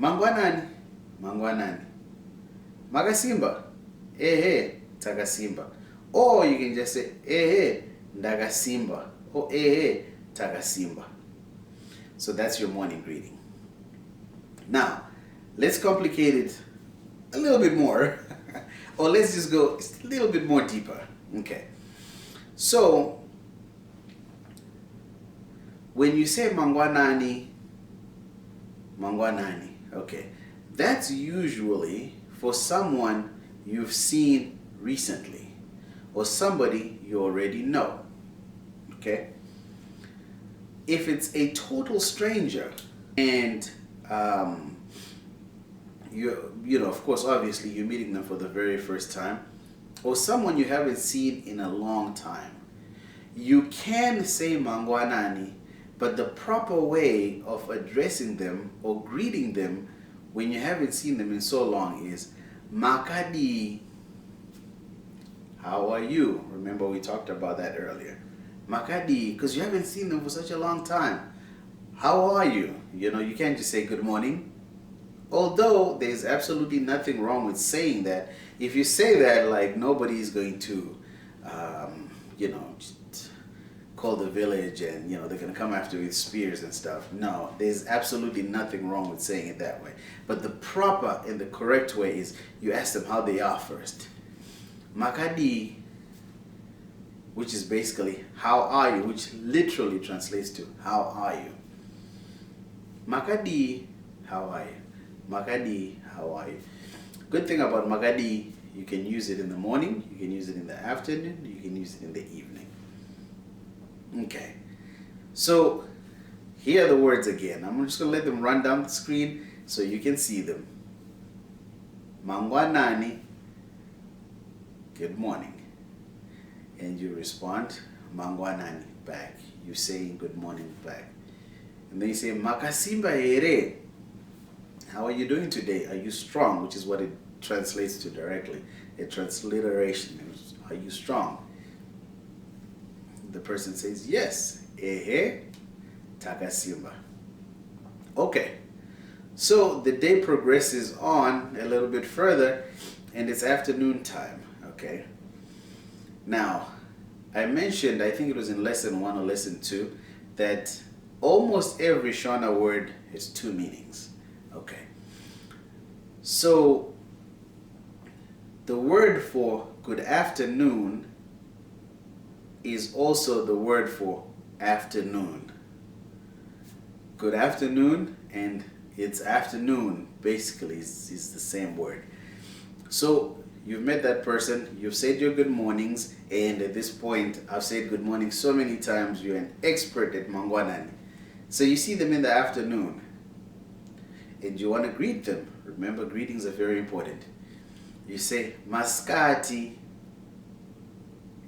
Mangwanani, mangwanani. Makasimba, ehe, takasimba. Or you can just say, ehe, ndagasimba. Or ehe, takasimba. So that's your morning greeting. Now, let's complicate it a little bit more. Or let's just go a little bit more deeper. Okay. So, when you say mangwanani, mangwanani, okay, that's usually for someone you've seen recently or somebody you already know. Okay? If it's a total stranger and you know, of course, obviously you're meeting them for the very first time, or someone you haven't seen in a long time, you can say mangwanani, but the proper way of addressing them or greeting them when you haven't seen them in so long is makadi. How are you? Remember we talked about that earlier. Makadi, because you haven't seen them for such a long time. How are you? You know, you can't just say good morning. Although there's absolutely nothing wrong with saying that. If you say that, like, nobody's going to, you know, just call the village and, you know, they're going to come after you with spears and stuff. No, there's absolutely nothing wrong with saying it that way. But the proper and the correct way is you ask them how they are first. Makadi, which is basically how are you, which literally translates to how are you. Makadi, how are you? Makadi, how are you? Good thing about Makadi, you can use it in the morning, you can use it in the afternoon, you can use it in the evening. Okay, so here are the words again. I'm just going to let them run down the screen so you can see them. Mangwanani, good morning. And you respond, mangwanani, back. You're saying good morning back. And then you say, makasimba ere. How are you doing today? Are you strong? Which is what it translates to directly. A transliteration. Are you strong? The person says, yes. Ehe, takasimba. Okay. So the day progresses on a little bit further and it's afternoon time. Okay. Now, I mentioned, I think it was in lesson 1 or lesson 2, that almost every Shona word has 2 meanings. Okay. So, the word for good afternoon is also the word for afternoon. Good afternoon and it's afternoon basically is the same word. So, you've met that person, you've said your good mornings, and at this point, I've said good morning so many times, you're an expert at mangwanani. So you see them in the afternoon, and you want to greet them. Remember, greetings are very important. You say, maskati,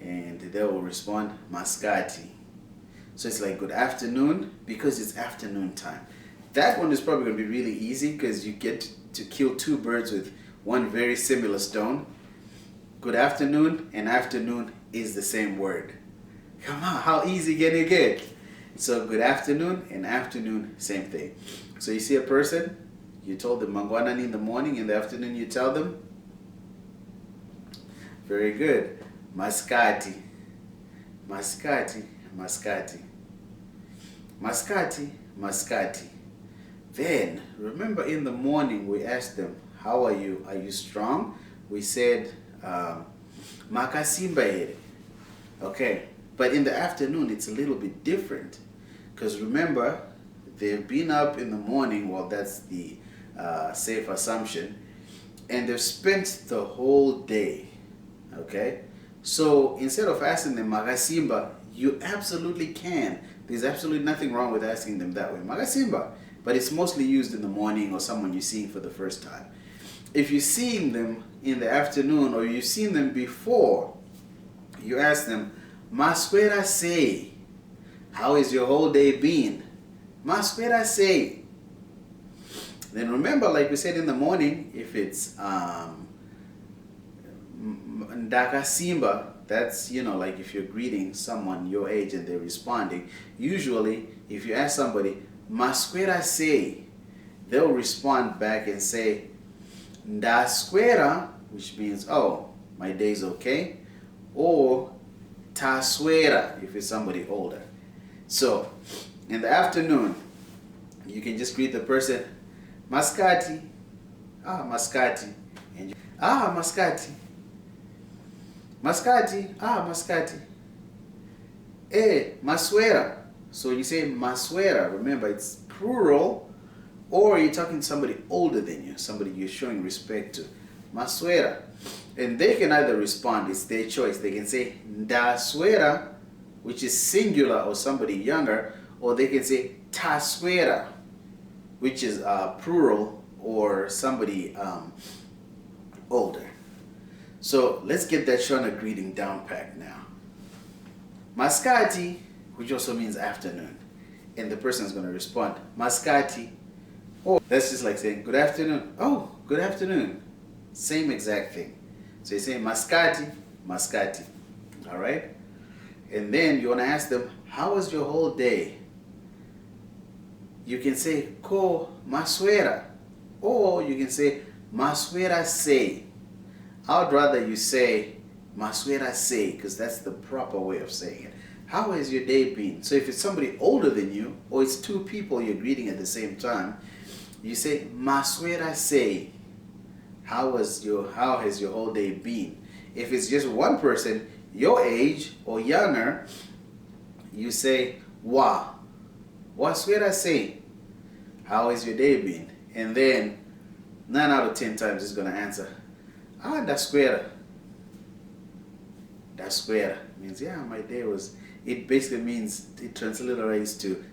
and they will respond, maskati. So it's like good afternoon, because it's afternoon time. That one is probably going to be really easy, because you get to kill 2 birds with one very similar stone. Good afternoon and afternoon is the same word. Come on, how easy can it get? So good afternoon and afternoon, same thing. So you see a person, you told them mangwanani in the morning, in the afternoon you tell them, very good, maskati, maskati, maskati, maskati, maskati. Then, remember in the morning we asked them, how are you? Are you strong? We said, makasimba ere. Okay, but in the afternoon it's a little bit different. Because remember, they've been up in the morning, well that's the safe assumption, and they've spent the whole day. Okay, so instead of asking them makasimba, you absolutely can. There's absolutely nothing wrong with asking them that way, makasimba. But it's mostly used in the morning or someone you're seeing for the first time. If you're seeing them in the afternoon or you've seen them before, you ask them, Masquera say, how is your whole day been? Masquera say. Then remember, like we said in the morning, if it's Ndaka Simba, that's, you know, like if you're greeting someone your age and they're responding, usually if you ask somebody, Masquera say, they'll respond back and say ndaswera, which means, oh, my day's okay, or taswera if it's somebody older. So in the afternoon, you can just greet the person, maskati, maskati, and you, maskati, maskati, maskati, maswera. So you say maswera, remember it's plural, or you're talking to somebody older than you, somebody you're showing respect to, maswera. And they can either respond, it's their choice. They can say ndaswera, which is singular or somebody younger, or they can say taswera, which is plural or somebody older. So let's get that Shona greeting down packed now. Maskati, which also means afternoon, and the person is going to respond maskati. Or that's just like saying good afternoon. Oh, good afternoon. Same exact thing. So you say maskati, maskati. All right? And then you want to ask them, how was your whole day? You can say ko maswera, or you can say maswera say. I would rather you say maswera say, because that's the proper way of saying it. How has your day been? So if it's somebody older than you, or it's two people you're greeting at the same time, you say maswera say. How has your whole day been? If it's just one person your age or younger, you say waswera say. How has your day been? And then 9 out of 10 times it's going to answer daswera. Daswera means, yeah, my day was, it basically means, it transliterates to,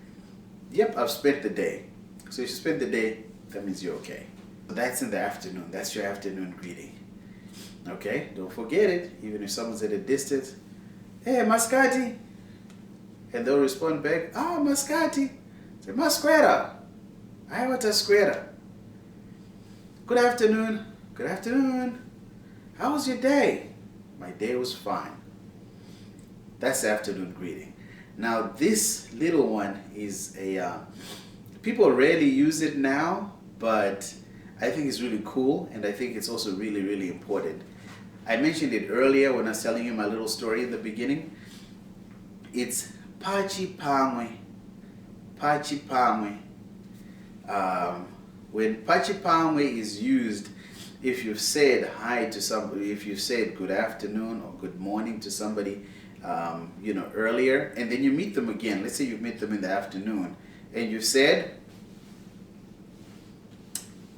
yep, I've spent the day. So if you spent the day, that means you're okay. So that's in the afternoon. That's your afternoon greeting. Okay, don't forget it. Even if someone's at a distance, hey, maskati. And they'll respond back, maskati. Say, masquera. I want a square. Good afternoon. Good afternoon. How was your day? My day was fine. That's the afternoon greeting. Now this little one is a, people rarely use it now, but I think it's really cool, and I think it's also really, really important. I mentioned it earlier when I was telling you my little story in the beginning. It's pachi pamwe. Pachi pamwe. When pachi pamwe is used, if you've said hi to somebody, if you've said good afternoon or good morning to somebody, earlier, and then you meet them again. Let's say you meet them in the afternoon, and you said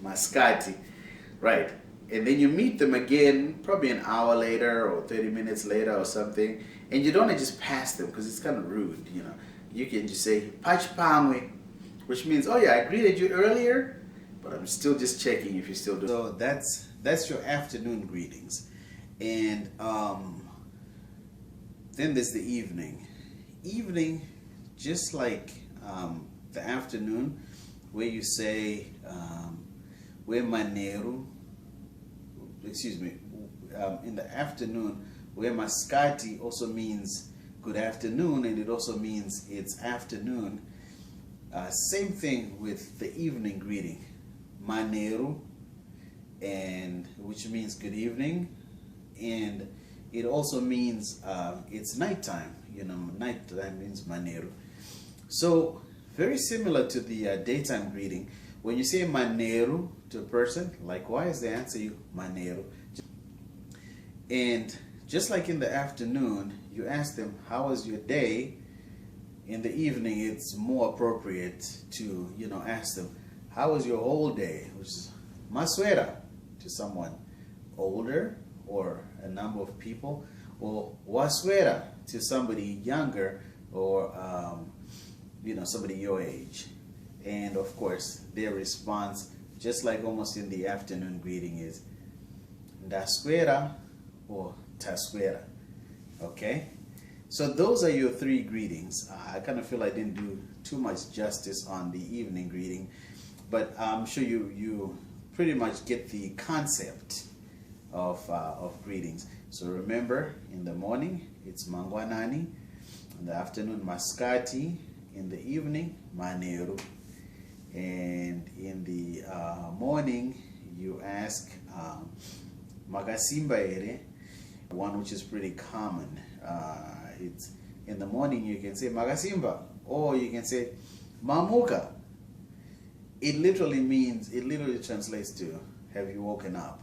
maskati, right? And then you meet them again, probably an hour later or 30 minutes later or something, and you don't want to just pass them because it's kind of rude, You can just say pachi pamwe, which means, oh yeah, I greeted you earlier, but I'm still just checking if you still do. So that's your afternoon greetings. And then there's the evening. Evening, just like the afternoon, where you say we maneru, in the afternoon, where maskati also means good afternoon, and it also means it's afternoon. Same thing with the evening greeting, maneru, and which means good evening, and it also means it's nighttime. Nighttime means maneru. So very similar to the daytime greeting. When you say maneru to a person, likewise they answer you maneru. And just like in the afternoon, you ask them, how was your day? In the evening, it's more appropriate to, ask them, how was your whole day? Which is maswera to someone older or a number of people, or waswera to somebody younger or, somebody your age. And of course, their response, just like almost in the afternoon greeting, is ndaswera or taswera. Okay? So those are your three greetings. I kind of feel I didn't do too much justice on the evening greeting, but I'm sure you pretty much get the concept of greetings. So remember, in the morning, it's mangwanani. In the afternoon, maskati. In the evening, maneru. And in the morning, you ask Makasimba ere, one which is pretty common. It's in the morning you can say Makasimba, or you can say Mamuka. It literally translates to have you woken up.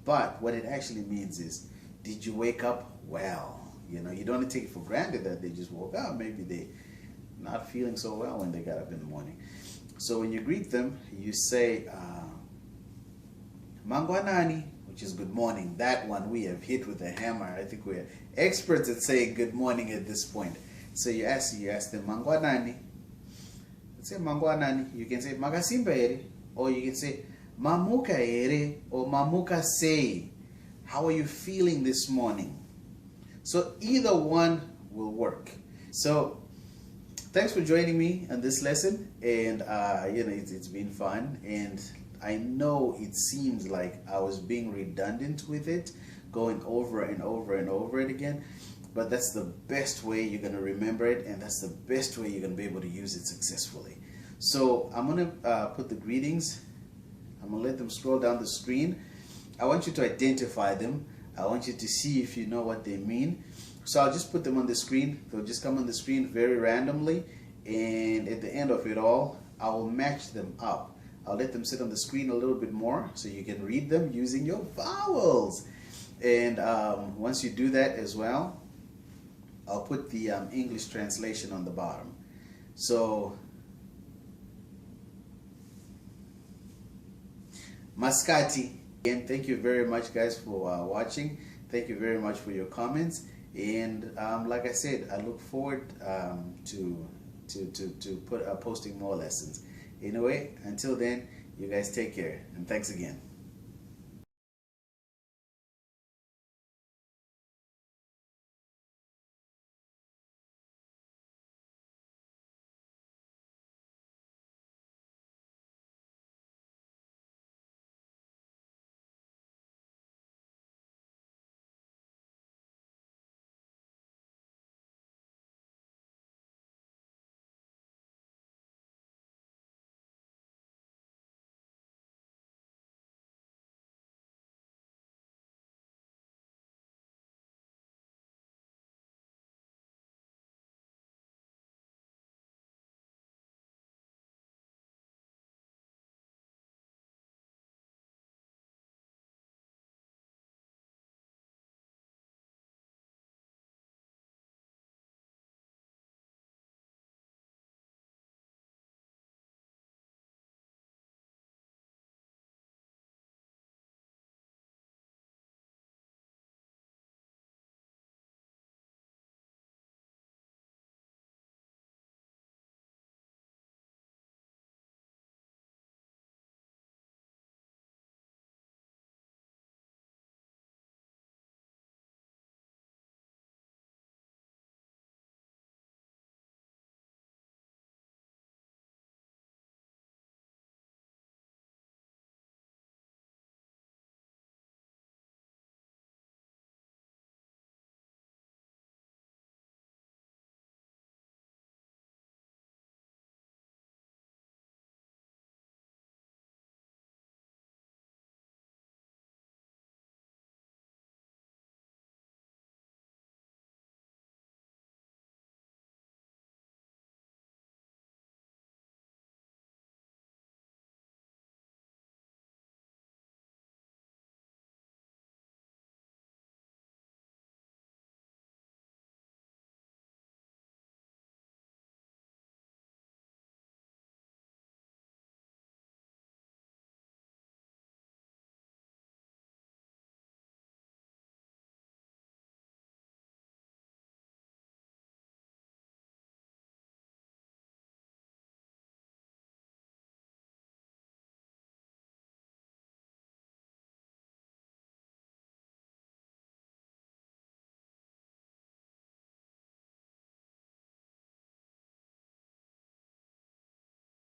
But what it actually means is, did you wake up well? You know, you don't want to take it for granted that they just woke up. Maybe they not feeling so well when they got up in the morning. So when you greet them, you say Mangwanani, which is good morning. That one we have hit with a hammer. I think we're experts at saying good morning at this point. So you ask them Mangwanani. Let's say Mangwanani. You can say Magasimba ere, or you can say Mamuka ere, or Mamuka say. How are you feeling this morning? So either one will work. So thanks for joining me on this lesson, and you know, it's been fun, and I know it seems like I was being redundant with it, going over and over and over it again, but that's the best way you're going to remember it, and that's the best way you're going to be able to use it successfully. So I'm going to put the greetings. I'm going to let them scroll down the screen. I want you to identify them. I want you to see if you know what they mean. So I'll just put them on the screen. They'll just come on the screen very randomly, and at the end of it all, I will match them up. I'll let them sit on the screen a little bit more so you can read them using your vowels. And once you do that as well, I'll put the English translation on the bottom. So, Maskati. Again, thank you very much, guys, for watching. Thank you very much for your comments. And like I said, I look forward to posting more lessons. Anyway, until then, you guys take care, and thanks again.